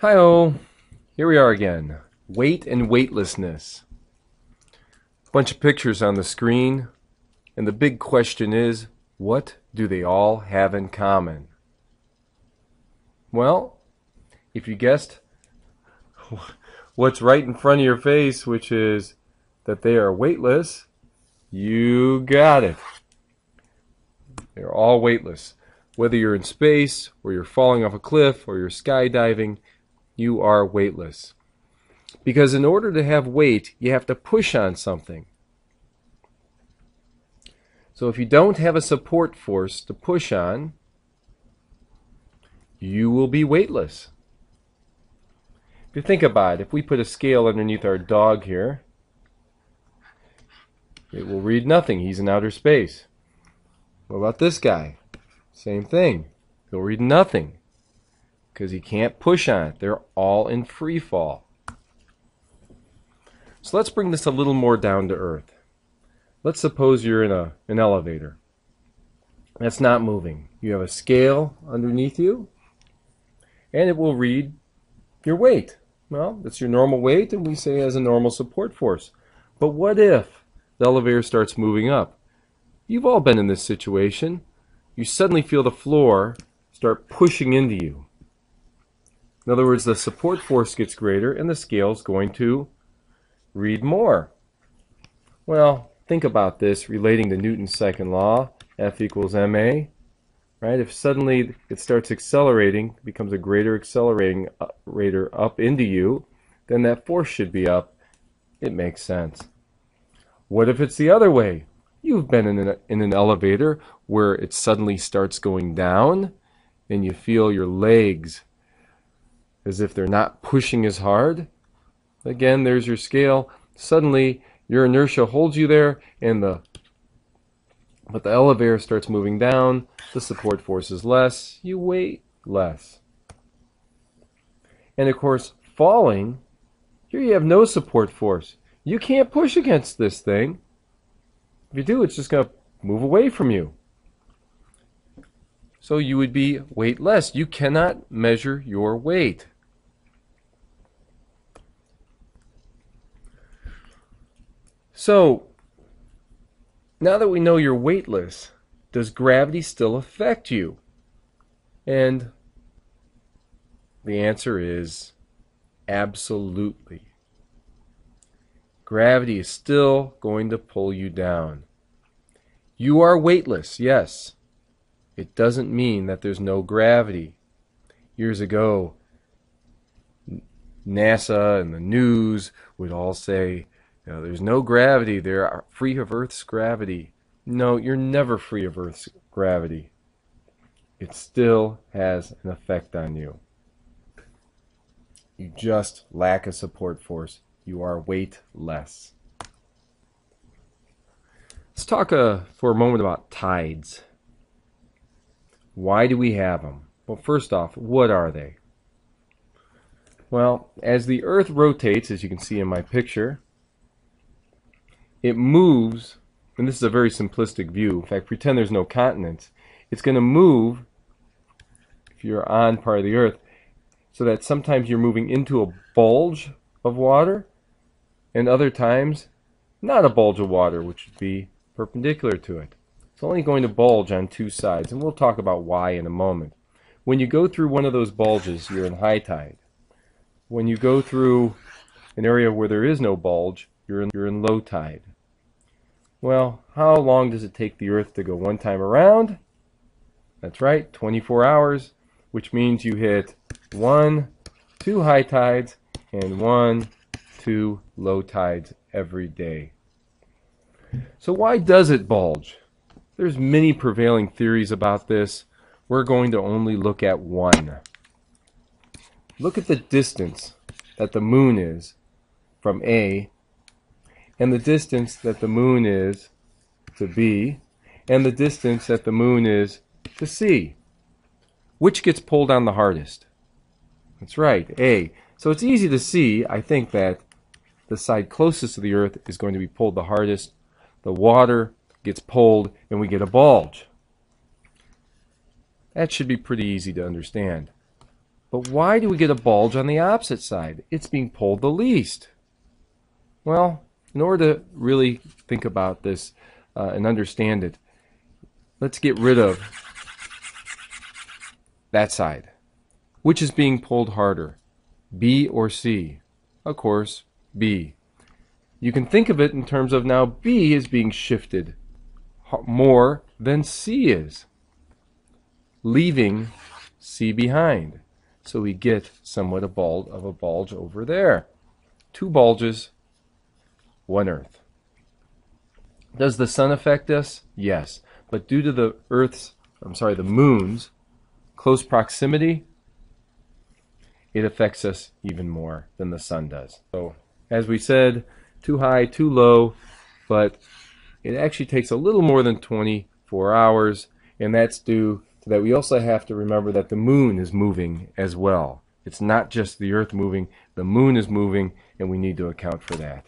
Hi-oh, here we are again. Weight and weightlessness. Bunch of pictures on the screen, and the big question is, what do they all have in common? Well, if you guessed what's right in front of your face, which is that they are weightless, you got it. They're all weightless. Whether you're in space, or you're falling off a cliff, or you're skydiving, you are weightless. Because in order to have weight, you have to push on something. So if you don't have a support force to push on, you will be weightless. If you think about it, if we put a scale underneath our dog here, it will read nothing. He's in outer space. What about this guy? Same thing. He'll read nothing because he can't push on it. They're all in free fall. So let's bring this a little more down to earth. Let's suppose you're in an elevator. That's not moving. You have a scale underneath you, and it will read your weight. Well, that's your normal weight, and we say it has a normal support force. But what if the elevator starts moving up? You've all been in this situation. You suddenly feel the floor start pushing into you. In other words, the support force gets greater, and the scale's going to read more. Well, think about this relating to Newton's second law, F equals ma. Right? If suddenly it starts accelerating, becomes a greater accelerating rate up into you, then that force should be up. It makes sense. What if it's the other way? You've been in an elevator where it suddenly starts going down, and you feel your legs as if they're not pushing as hard. Again, there's your scale. Suddenly, your inertia holds you there, but the elevator starts moving down. The support force is less. You weigh less. And of course, falling, here you have no support force. You can't push against this thing. If you do, it's just going to move away from you. So you would be weightless. You cannot measure your weight. So, now that we know you're weightless, does gravity still affect you? And the answer is absolutely. Gravity is still going to pull you down. You are weightless, yes. It doesn't mean that there's no gravity. Years ago, NASA and the news would all say, there's no gravity, they're free of Earth's gravity. No, you're never free of Earth's gravity. It still has an effect on you. You just lack a support force. You are weightless. Let's talk for a moment about tides. Why do we have them? Well, first off, what are they? Well, as the Earth rotates, as you can see in my picture, it moves, and this is a very simplistic view. In fact, pretend there's no continents. It's going to move, if you're on part of the Earth, so that sometimes you're moving into a bulge of water, and other times not a bulge of water, which would be perpendicular to it. It's only going to bulge on two sides, and we'll talk about why in a moment. When you go through one of those bulges, you're in high tide. When you go through an area where there is no bulge, you're in low tide. Well, how long does it take the Earth to go one time around? That's right, 24 hours, which means you hit 1, 2 high tides and 1, 2 low tides every day. So why does it bulge? There's many prevailing theories about this. We're going to only look at one. Look at the distance that the moon is from A, and the distance that the moon is to B, and the distance that the moon is to C. Which gets pulled on the hardest? That's right, A. So it's easy to see, I think, that the side closest to the Earth is going to be pulled the hardest. The water gets pulled, and we get a bulge. That should be pretty easy to understand. But why do we get a bulge on the opposite side? It's being pulled the least. Well, in order to really think about this and understand it, let's get rid of that side. Which is being pulled harder, B or C? Of course, B. You can think of it in terms of now B is being shifted more than C is, leaving C behind. So we get somewhat of a bulge over there. Two bulges, one Earth. Does the sun affect us? Yes. But due to the moon's close proximity, it affects us even more than the sun does. So, as we said, too high, too low, but it actually takes a little more than 24 hours, and that's due to that. We also have to remember that the moon is moving as well. It's not just the Earth moving, the moon is moving, and we need to account for that.